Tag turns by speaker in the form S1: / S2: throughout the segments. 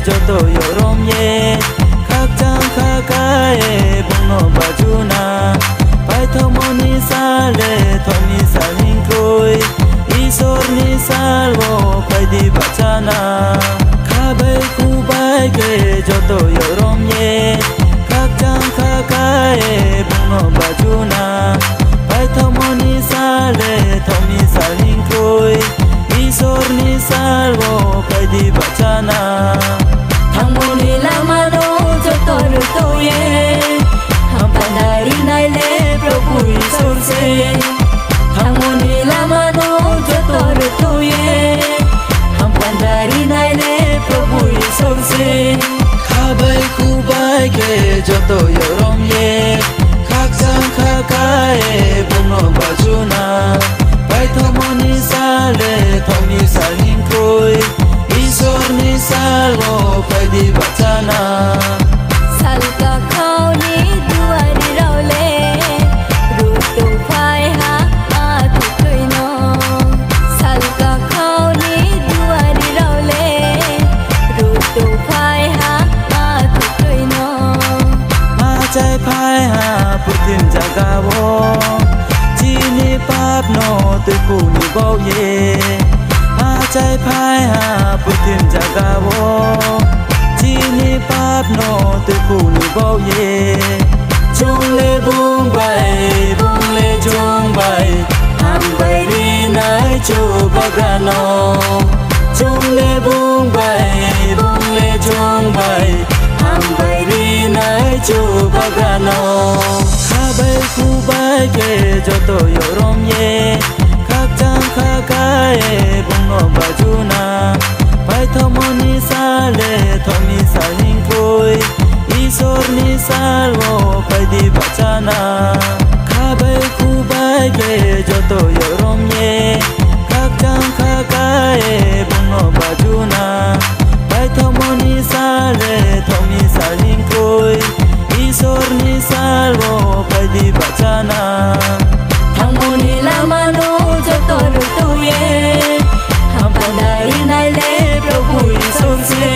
S1: joto yorom ye khak chang khakae bungno bajuna pai thomoni sale thomi salin koi isor ni salvo pai di bachana khabai kubai ke joto yorom ye khak chang khakae bungno bajuna pai thomoni sale thomi salin koi isor ni salvo pai di bachana
S2: thangmoni lamano joto rutoye hampanari naile prabhu isor se thangmoni lamano joto rutoye hampanari naile prabhu isor se
S1: khabai kubai ke joto yorom ye khak chang khakae bungno bajuna pai thomoni sale thomi salin koi isor ni salvo pai di bachana
S2: salka khawni duari raule ruto phai ha athu koino salka khawni duari raule ruto phai ha athu koino
S1: ma chai phai ha putin jagawo chini pap no tu ku ni bo ye ma chai phai ha putin jagawo chini pap no tu ku ni bo ye chung le bung le chung bai ham bai ri nai chu bagano chung le bung le chung bai ham bai ri nai chu bagano khabai kubai ke joto yorom ye khak chang khakae bungno bajuna pai thomoni sale thomi salin koi isor ni salvo pai di bachana khabai kubai ke joto yorom ye khak chang khakae bungno bajuna pai thomoni sale thomi salin koi isor ni salvo pai di bachana
S2: thangmoni lamano joto rutoye hampanari naile prabhu isor se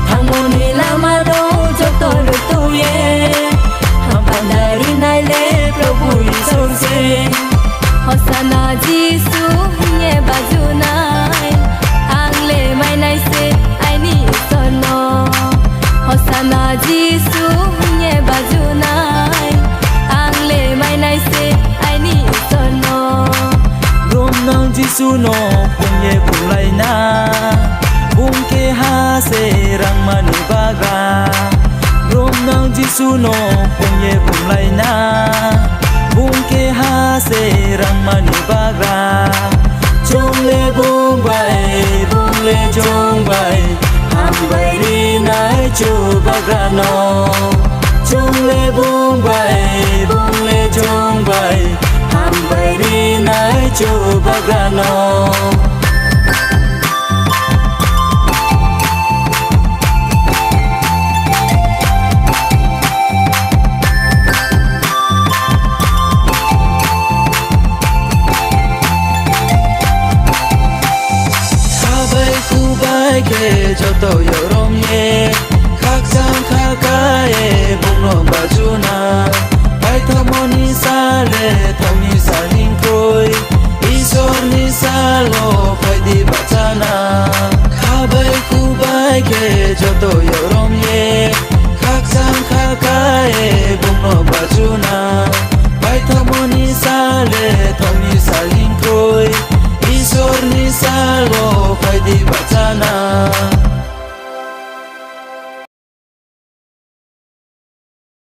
S2: thangmoni lamano joto rutoye hampanari naile prabhu isor se hosana jisu hinye bajunai angle mai nai se aini sono hosana jisu hinye bajunai angle mai nai se aini sono
S1: rom nang jisu no pungye pulai na bungke ha se rang mani baga rom nang jisu no pungye pulai na bungke ha se rang mani baga chung le chung bai ham bai ri nai chu bagano chung le chung bai ham bai ri nai chu bagano ke joto yorom ye khak chang khakae bungno bajuna pai thomoni sale thomi salin koi isor ni salo pai di bachana khabai kubai ke joto yorom ye khak chang khakae bungno bajuna pai thomoni sale thomi salin koi isor ni salvo pai di bachana